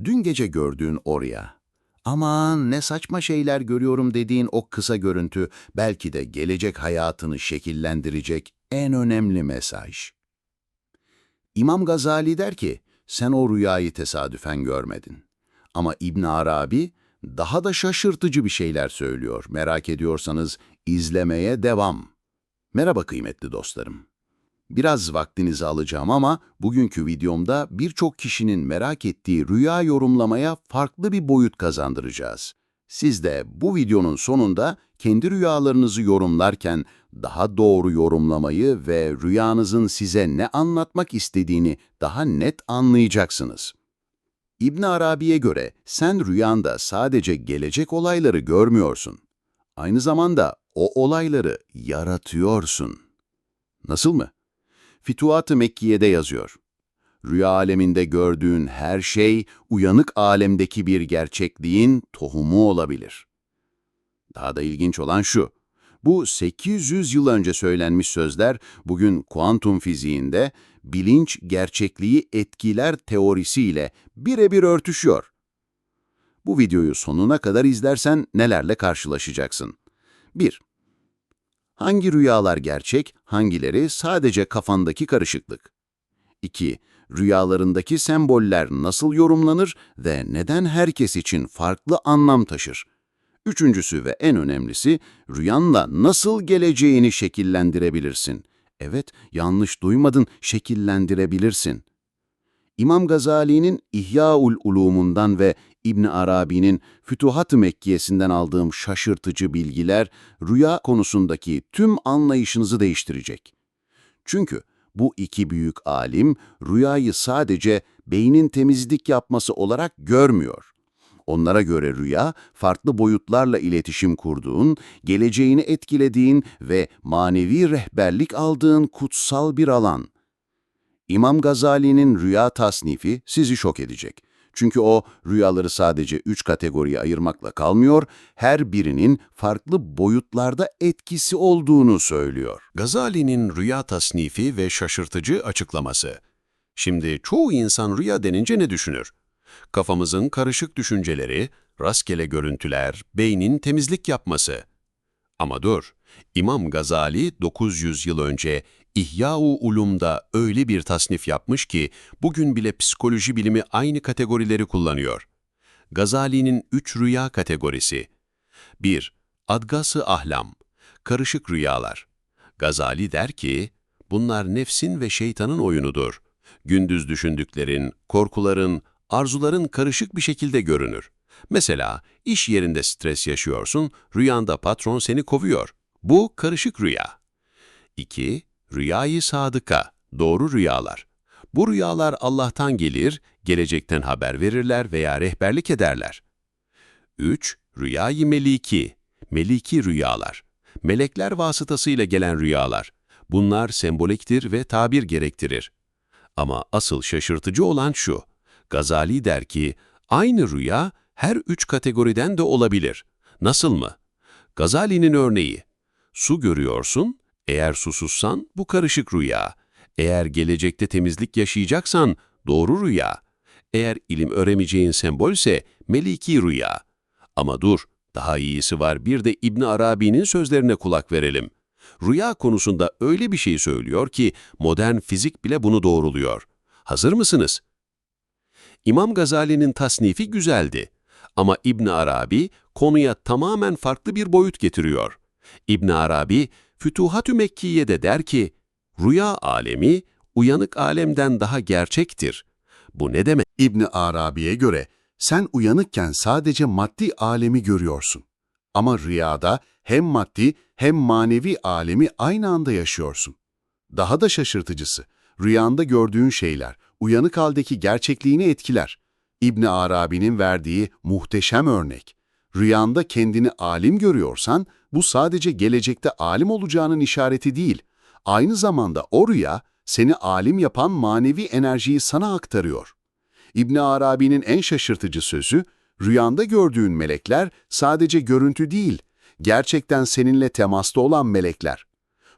Dün gece gördüğün o rüya. Aman ne saçma şeyler görüyorum dediğin o kısa görüntü belki de gelecek hayatını şekillendirecek en önemli mesaj. İmam Gazali der ki, sen o rüyayı tesadüfen görmedin. Ama İbn Arabi daha da şaşırtıcı bir şeyler söylüyor. Merak ediyorsanız izlemeye devam. Merhaba kıymetli dostlarım. Biraz vaktinizi alacağım ama bugünkü videomda birçok kişinin merak ettiği rüya yorumlamaya farklı bir boyut kazandıracağız. Siz de bu videonun sonunda kendi rüyalarınızı yorumlarken daha doğru yorumlamayı ve rüyanızın size ne anlatmak istediğini daha net anlayacaksınız. İbn Arabi'ye göre sen rüyanda sadece gelecek olayları görmüyorsun. Aynı zamanda o olayları yaratıyorsun. Nasıl mı? Fütuhat-ı Mekkiye'de yazıyor. Rüya aleminde gördüğün her şey uyanık alemdeki bir gerçekliğin tohumu olabilir. Daha da ilginç olan şu, bu 800 yıl önce söylenmiş sözler bugün kuantum fiziğinde bilinç gerçekliği etkiler teorisiyle birebir örtüşüyor. Bu videoyu sonuna kadar izlersen nelerle karşılaşacaksın? 1. Hangi rüyalar gerçek, hangileri sadece kafandaki karışıklık? 2. Rüyalarındaki semboller nasıl yorumlanır ve neden herkes için farklı anlam taşır? Üçüncüsü ve en önemlisi, rüyanla nasıl geleceğini şekillendirebilirsin? Evet, yanlış duymadın, şekillendirebilirsin. İmam Gazali'nin İhya-ul Ulûmundan ve İbn Arabi'nin Fütuhat-ı Mekkiyesi'nden aldığım şaşırtıcı bilgiler, rüya konusundaki tüm anlayışınızı değiştirecek. Çünkü bu iki büyük alim rüyayı sadece beynin temizlik yapması olarak görmüyor. Onlara göre rüya, farklı boyutlarla iletişim kurduğun, geleceğini etkilediğin ve manevi rehberlik aldığın kutsal bir alan. İmam Gazali'nin rüya tasnifi sizi şok edecek. Çünkü o rüyaları sadece 3 kategoriye ayırmakla kalmıyor, her birinin farklı boyutlarda etkisi olduğunu söylüyor. Gazali'nin rüya tasnifi ve şaşırtıcı açıklaması. Şimdi çoğu insan rüya denince ne düşünür? Kafamızın karışık düşünceleri, rastgele görüntüler, beynin temizlik yapması. Ama dur, İmam Gazali 900 yıl önce İhya-u Ulum'da öyle bir tasnif yapmış ki bugün bile psikoloji bilimi aynı kategorileri kullanıyor. Gazali'nin 3 rüya kategorisi. 1. Adgası ahlam, karışık rüyalar. Gazali der ki, bunlar nefsin ve şeytanın oyunudur. Gündüz düşündüklerin, korkuların, arzuların karışık bir şekilde görünür. Mesela iş yerinde stres yaşıyorsun, rüyanda patron seni kovuyor. Bu karışık rüya. 2. Rüyayı sadıka, doğru rüyalar. Bu rüyalar Allah'tan gelir, gelecekten haber verirler veya rehberlik ederler. 3. Rüyayı meliki, meliki rüyalar. Melekler vasıtasıyla gelen rüyalar. Bunlar semboliktir ve tabir gerektirir. Ama asıl şaşırtıcı olan şu, Gazali der ki, aynı rüya her 3 kategoriden de olabilir. Nasıl mı? Gazali'nin örneği, su görüyorsun, eğer susuzsan bu karışık rüya. Eğer gelecekte temizlik yaşayacaksan doğru rüya. Eğer ilim öğreneceğin sembolse meliki rüya. Ama dur, daha iyisi var, bir de İbn Arabi'nin sözlerine kulak verelim. Rüya konusunda öyle bir şey söylüyor ki modern fizik bile bunu doğruluyor. Hazır mısınız? İmam Gazali'nin tasnifi güzeldi. Ama İbn Arabi konuya tamamen farklı bir boyut getiriyor. İbn Arabi, Fütuhat-ı Mekkiye'de der ki, rüya alemi uyanık alemden daha gerçektir. Bu ne demek? İbn Arabi'ye göre sen uyanıkken sadece maddi alemi görüyorsun. Ama rüyada hem maddi hem manevi alemi aynı anda yaşıyorsun. Daha da şaşırtıcısı, rüyanda gördüğün şeyler uyanık haldeki gerçekliğini etkiler. İbn Arabi'nin verdiği muhteşem örnek. Rüyanda kendini alim görüyorsan, bu sadece gelecekte alim olacağının işareti değil. Aynı zamanda o rüya, seni alim yapan manevi enerjiyi sana aktarıyor. İbn Arabi'nin en şaşırtıcı sözü, rüyanda gördüğün melekler sadece görüntü değil, gerçekten seninle temasta olan melekler.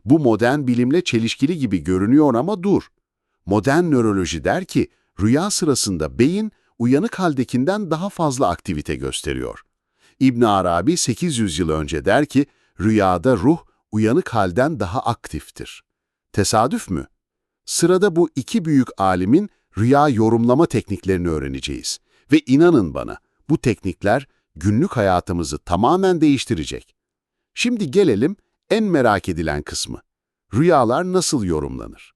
Bu modern bilimle çelişkili gibi görünüyor ama dur. Modern nöroloji der ki, rüya sırasında beyin uyanık haldekinden daha fazla aktivite gösteriyor. İbn Arabi 800 yıl önce der ki, rüyada ruh uyanık halden daha aktiftir. Tesadüf mü? Sırada bu iki büyük alimin rüya yorumlama tekniklerini öğreneceğiz. Ve inanın bana, bu teknikler günlük hayatımızı tamamen değiştirecek. Şimdi gelelim en merak edilen kısmı. Rüyalar nasıl yorumlanır?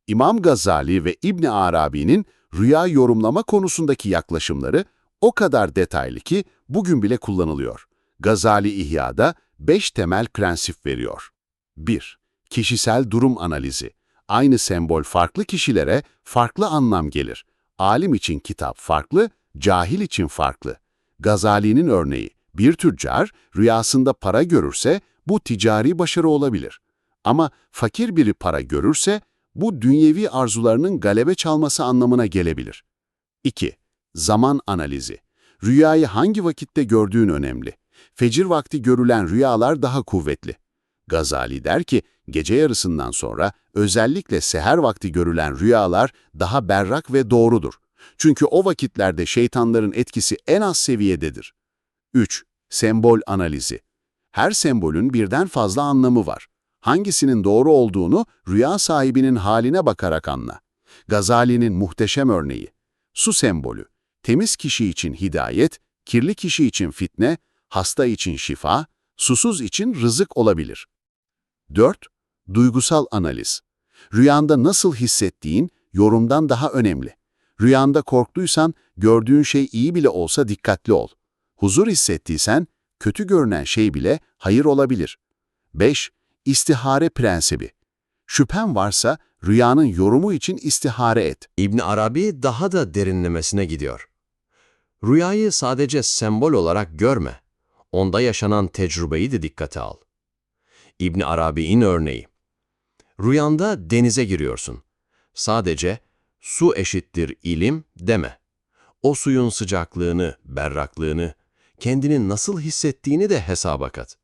İmam Gazali ve İbn Arabi'nin rüya yorumlama konusundaki yaklaşımları o kadar detaylı ki bugün bile kullanılıyor. Gazali İhya'da 5 temel prensip veriyor. 1. Kişisel durum analizi. Aynı sembol farklı kişilere farklı anlam gelir. Alim için kitap farklı, cahil için farklı. Gazali'nin örneği, bir tüccar rüyasında para görürse bu ticari başarı olabilir. Ama fakir biri para görürse bu dünyevi arzularının galebe çalması anlamına gelebilir. 2. Zaman analizi. Rüyayı hangi vakitte gördüğün önemli. Fecir vakti görülen rüyalar daha kuvvetli. Gazali der ki, gece yarısından sonra özellikle seher vakti görülen rüyalar daha berrak ve doğrudur. Çünkü o vakitlerde şeytanların etkisi en az seviyededir. 3. Sembol analizi. Her sembolün birden fazla anlamı var. Hangisinin doğru olduğunu rüya sahibinin haline bakarak anla. Gazali'nin muhteşem örneği. Su sembolü. Temiz kişi için hidayet, kirli kişi için fitne, hasta için şifa, susuz için rızık olabilir. 4. Duygusal analiz. Rüyanda nasıl hissettiğin yorumdan daha önemli. Rüyanda korktuysan gördüğün şey iyi bile olsa dikkatli ol. Huzur hissettiysen kötü görünen şey bile hayır olabilir. 5. İstihare prensibi. Şüphen varsa rüyanın yorumu için istihare et. İbn Arabi daha da derinlemesine gidiyor. Rüyayı sadece sembol olarak görme. Onda yaşanan tecrübeyi de dikkate al. İbn Arabi'nin örneği. Rüyanda denize giriyorsun. Sadece su eşittir ilim deme. O suyun sıcaklığını, berraklığını, kendini nasıl hissettiğini de hesaba kat.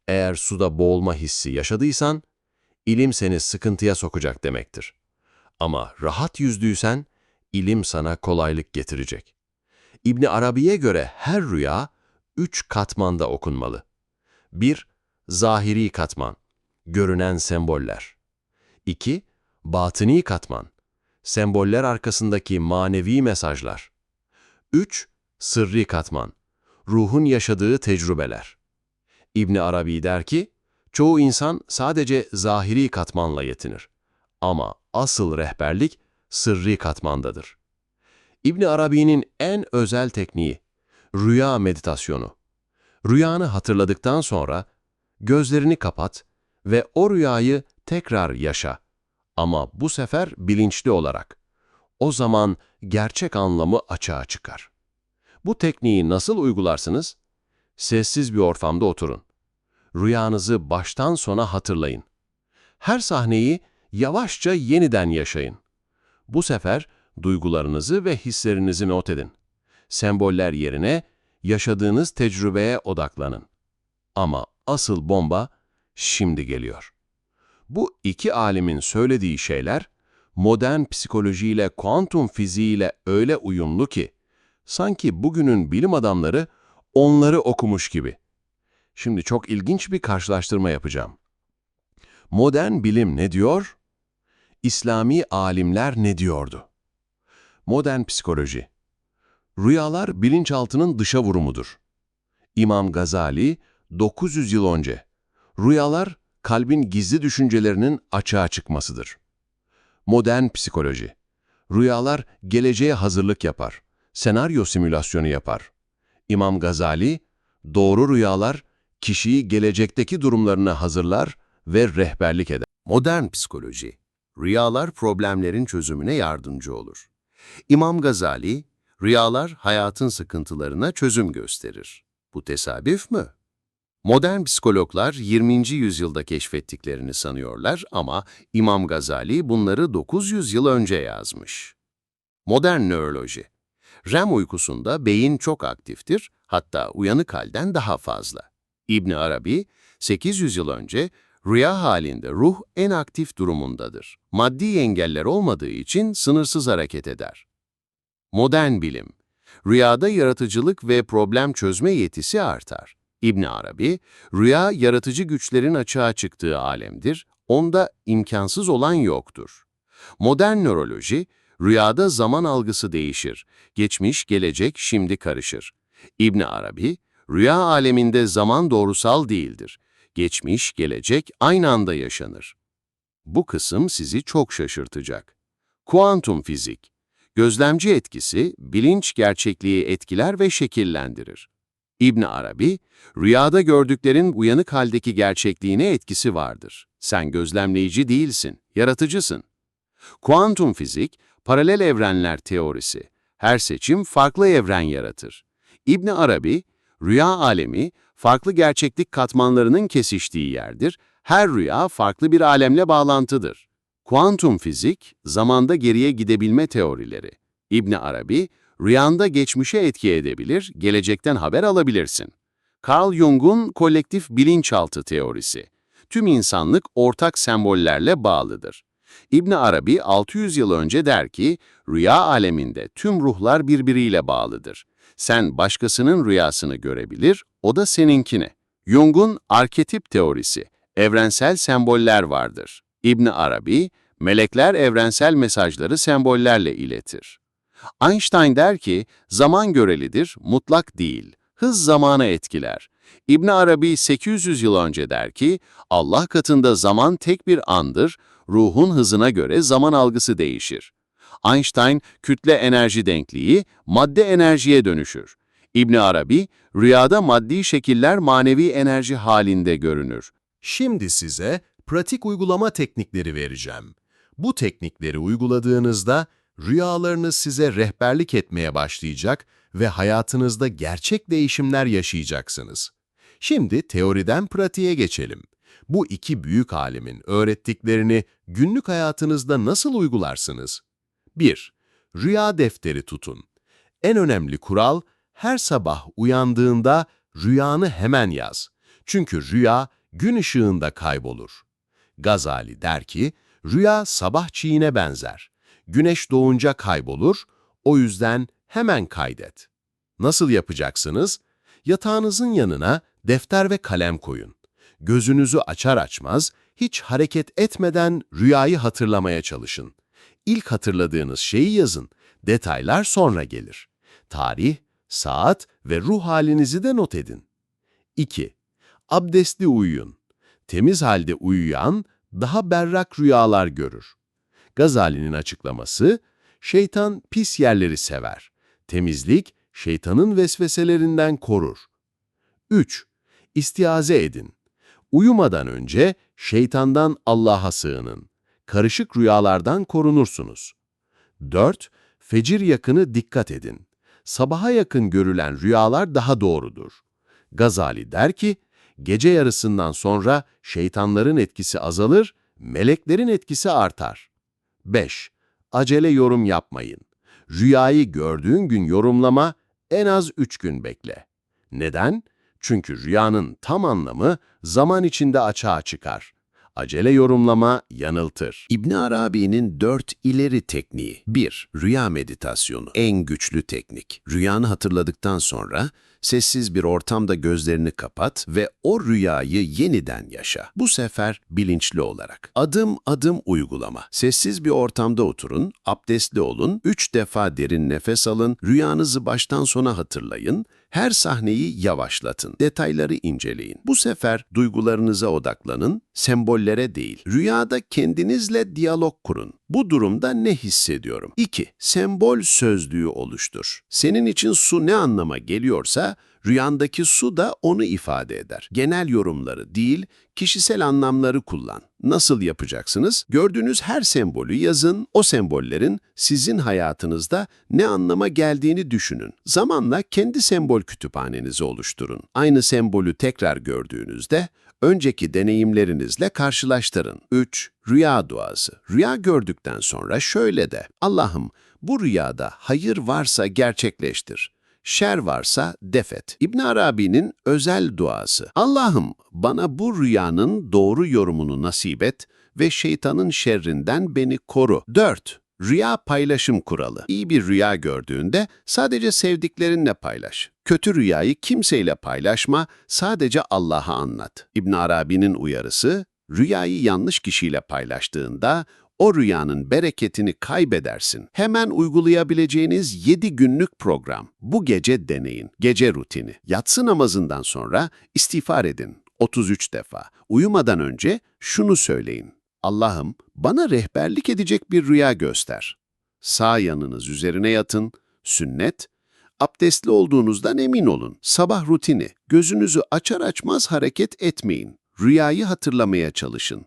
Eğer suda boğulma hissi yaşadıysan, ilim seni sıkıntıya sokacak demektir. Ama rahat yüzdüysen, ilim sana kolaylık getirecek. İbn Arabi'ye göre her rüya 3 katmanda okunmalı. 1. Zahiri katman, görünen semboller. 2. Batıni katman, semboller arkasındaki manevi mesajlar. 3. Sırrı katman, ruhun yaşadığı tecrübeler. İbn Arabi der ki, çoğu insan sadece zahiri katmanla yetinir. Ama asıl rehberlik sırrı katmandadır. İbn Arabi'nin en özel tekniği, rüya meditasyonu. Rüyanı hatırladıktan sonra gözlerini kapat ve o rüyayı tekrar yaşa. Ama bu sefer bilinçli olarak. O zaman gerçek anlamı açığa çıkar. Bu tekniği nasıl uygularsınız? Sessiz bir ortamda oturun. Rüyanızı baştan sona hatırlayın. Her sahneyi yavaşça yeniden yaşayın. Bu sefer duygularınızı ve hislerinizi not edin. Semboller yerine yaşadığınız tecrübeye odaklanın. Ama asıl bomba şimdi geliyor. Bu iki alimin söylediği şeyler modern psikolojiyle, kuantum fiziğiyle öyle uyumlu ki sanki bugünün bilim adamları onları okumuş gibi. Şimdi çok ilginç bir karşılaştırma yapacağım. Modern bilim ne diyor? İslami alimler ne diyordu? Modern psikoloji. Rüyalar bilinçaltının dışa vurumudur. İmam Gazali 900 yıl önce. Rüyalar kalbin gizli düşüncelerinin açığa çıkmasıdır. Modern psikoloji. Rüyalar geleceğe hazırlık yapar. Senaryo simülasyonu yapar. İmam Gazali, doğru rüyalar kişiyi gelecekteki durumlarına hazırlar ve rehberlik eder. Modern psikoloji, rüyalar problemlerin çözümüne yardımcı olur. İmam Gazali, rüyalar hayatın sıkıntılarına çözüm gösterir. Bu tesadüf mü? Modern psikologlar 20. yüzyılda keşfettiklerini sanıyorlar ama İmam Gazali bunları 900 yıl önce yazmış. Modern nöroloji. REM uykusunda beyin çok aktiftir, hatta uyanık halden daha fazla. İbn Arabi, 800 yıl önce rüya halinde ruh en aktif durumundadır. Maddi engeller olmadığı için sınırsız hareket eder. Modern bilim, Rüyada yaratıcılık ve problem çözme yetisi artar. İbn Arabi, rüya yaratıcı güçlerin açığa çıktığı alemdir, onda imkansız olan yoktur. Modern nöroloji, rüyada zaman algısı değişir, geçmiş, gelecek, şimdi karışır. İbn Arabi, rüya aleminde zaman doğrusal değildir. Geçmiş, gelecek aynı anda yaşanır. Bu kısım sizi çok şaşırtacak. Kuantum fizik, gözlemci etkisi, bilinç gerçekliği etkiler ve şekillendirir. İbn Arabi, rüyada gördüklerin uyanık haldeki gerçekliğine etkisi vardır. Sen gözlemleyici değilsin, yaratıcısın. Kuantum fizik, paralel evrenler teorisi. Her seçim farklı evren yaratır. İbn Arabi, rüya alemi, farklı gerçeklik katmanlarının kesiştiği yerdir. Her rüya farklı bir alemle bağlantıdır. Kuantum fizik, zamanda geriye gidebilme teorileri. İbn Arabi, rüyanda geçmişe etki edebilir, gelecekten haber alabilirsin. Carl Jung'un kolektif bilinçaltı teorisi. Tüm insanlık ortak sembollerle bağlıdır. İbn Arabi 600 yıl önce der ki, rüya aleminde tüm ruhlar birbiriyle bağlıdır. Sen başkasının rüyasını görebilir, o da seninkini. Jung'un arketip teorisi, evrensel semboller vardır. İbn Arabi, melekler evrensel mesajları sembollerle iletir. Einstein der ki, zaman görelidir, mutlak değil. Hız zamanı etkiler. İbn Arabi 800 yıl önce der ki, Allah katında zaman tek bir andır, ruhun hızına göre zaman algısı değişir. Einstein, kütle enerji denkliği, madde enerjiye dönüşür. İbn Arabi, rüyada maddi şekiller manevi enerji halinde görünür. Şimdi size pratik uygulama teknikleri vereceğim. Bu teknikleri uyguladığınızda rüyalarınız size rehberlik etmeye başlayacak ve hayatınızda gerçek değişimler yaşayacaksınız. Şimdi teoriden pratiğe geçelim. Bu iki büyük alimin öğrettiklerini günlük hayatınızda nasıl uygularsınız? 1. Rüya defteri tutun. En önemli kural, her sabah uyandığında rüyanı hemen yaz. Çünkü rüya gün ışığında kaybolur. Gazali der ki, rüya sabah çiğine benzer. Güneş doğunca kaybolur, o yüzden hemen kaydet. Nasıl yapacaksınız? Yatağınızın yanına defter ve kalem koyun. Gözünüzü açar açmaz, hiç hareket etmeden rüyayı hatırlamaya çalışın. İlk hatırladığınız şeyi yazın, detaylar sonra gelir. Tarih, saat ve ruh halinizi de not edin. 2. Abdestli uyuyun. Temiz halde uyuyan daha berrak rüyalar görür. Gazali'nin açıklaması, şeytan pis yerleri sever. Temizlik, şeytanın vesveselerinden korur. 3. İstiaze edin. Uyumadan önce şeytandan Allah'a sığının. Karışık rüyalardan korunursunuz. 4. Fecir yakını dikkat edin. Sabaha yakın görülen rüyalar daha doğrudur. Gazali der ki, gece yarısından sonra şeytanların etkisi azalır, meleklerin etkisi artar. 5. Acele yorum yapmayın. Rüyayı gördüğün gün yorumlama, en az 3 gün bekle. Neden? Çünkü rüyanın tam anlamı zaman içinde açığa çıkar. Acele yorumlama yanıltır. İbn Arabi'nin 4 ileri tekniği. 1. Rüya meditasyonu. En güçlü teknik. Rüyanı hatırladıktan sonra sessiz bir ortamda gözlerini kapat ve o rüyayı yeniden yaşa. Bu sefer bilinçli olarak. Adım adım uygulama. Sessiz bir ortamda oturun, abdestli olun, 3 defa derin nefes alın, rüyanızı baştan sona hatırlayın, her sahneyi yavaşlatın, detayları inceleyin. Bu sefer duygularınıza odaklanın, sembollere değil. Rüyada kendinizle diyalog kurun. Bu durumda ne hissediyorum? 2. Sembol sözlüğü oluştur. Senin için su ne anlama geliyorsa, rüyandaki su da onu ifade eder. Genel yorumları değil, kişisel anlamları kullan. Nasıl yapacaksınız? Gördüğünüz her sembolü yazın, o sembollerin sizin hayatınızda ne anlama geldiğini düşünün. Zamanla kendi sembol kütüphanenizi oluşturun. Aynı sembolü tekrar gördüğünüzde, önceki deneyimlerinizle karşılaştırın. 3. Rüya duası. Rüya gördükten sonra şöyle de, Allah'ım bu rüyada hayır varsa gerçekleştir. Şer varsa defet. İbn Arabi'nin özel duası. Allah'ım bana bu rüyanın doğru yorumunu nasip et ve şeytanın şerrinden beni koru. 4. Rüya paylaşım kuralı. İyi bir rüya gördüğünde sadece sevdiklerinle paylaş. Kötü rüyayı kimseyle paylaşma, sadece Allah'a anlat. İbn Arabi'nin uyarısı, rüyayı yanlış kişiyle paylaştığında o rüyanın bereketini kaybedersin. Hemen uygulayabileceğiniz 7 günlük program. Bu gece deneyin. Gece rutini. Yatsı namazından sonra istiğfar edin. 33 defa. Uyumadan önce şunu söyleyin. Allah'ım, bana rehberlik edecek bir rüya göster. Sağ yanınız üzerine yatın. Sünnet. Abdestli olduğunuzdan emin olun. Sabah rutini. Gözünüzü açar açmaz hareket etmeyin. Rüyayı hatırlamaya çalışın.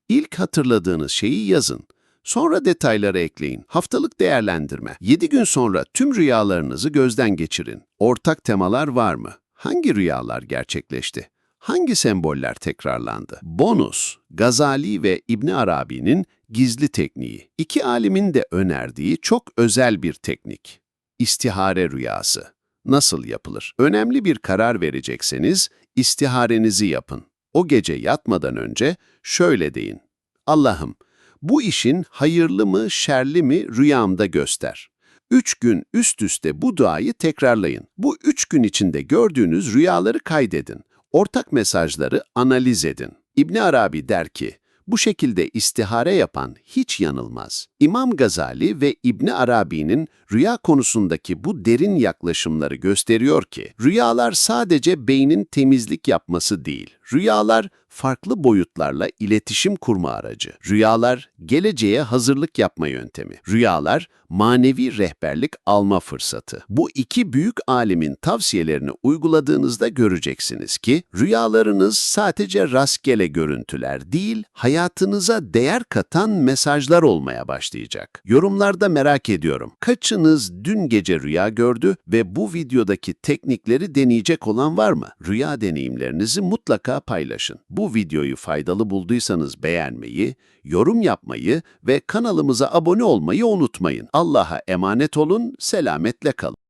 İlk hatırladığınız şeyi yazın. Sonra detayları ekleyin. Haftalık değerlendirme. 7 gün sonra tüm rüyalarınızı gözden geçirin. Ortak temalar var mı? Hangi rüyalar gerçekleşti? Hangi semboller tekrarlandı? Bonus, Gazali ve İbn Arabi'nin gizli tekniği. İki alimin de önerdiği çok özel bir teknik. İstihare rüyası. Nasıl yapılır? Önemli bir karar verecekseniz istiharenizi yapın. O gece yatmadan önce şöyle deyin. Allah'ım, bu işin hayırlı mı, şerli mi rüyamda göster. 3 gün üst üste bu duayı tekrarlayın. Bu 3 gün içinde gördüğünüz rüyaları kaydedin. Ortak mesajları analiz edin. İbn Arabi der ki, bu şekilde istihare yapan hiç yanılmaz. İmam Gazali ve İbn Arabi'nin rüya konusundaki bu derin yaklaşımları gösteriyor ki, rüyalar sadece beynin temizlik yapması değil, rüyalar farklı boyutlarla iletişim kurma aracı. Rüyalar geleceğe hazırlık yapma yöntemi. Rüyalar manevi rehberlik alma fırsatı. Bu iki büyük alimin tavsiyelerini uyguladığınızda göreceksiniz ki rüyalarınız sadece rastgele görüntüler değil, hayatınıza değer katan mesajlar olmaya başlayacak. Yorumlarda merak ediyorum. Kaçınız dün gece rüya gördü ve bu videodaki teknikleri deneyecek olan var mı? Rüya deneyimlerinizi mutlaka paylaşın. Bu videoyu faydalı bulduysanız beğenmeyi, yorum yapmayı ve kanalımıza abone olmayı unutmayın. Allah'a emanet olun, selametle kalın.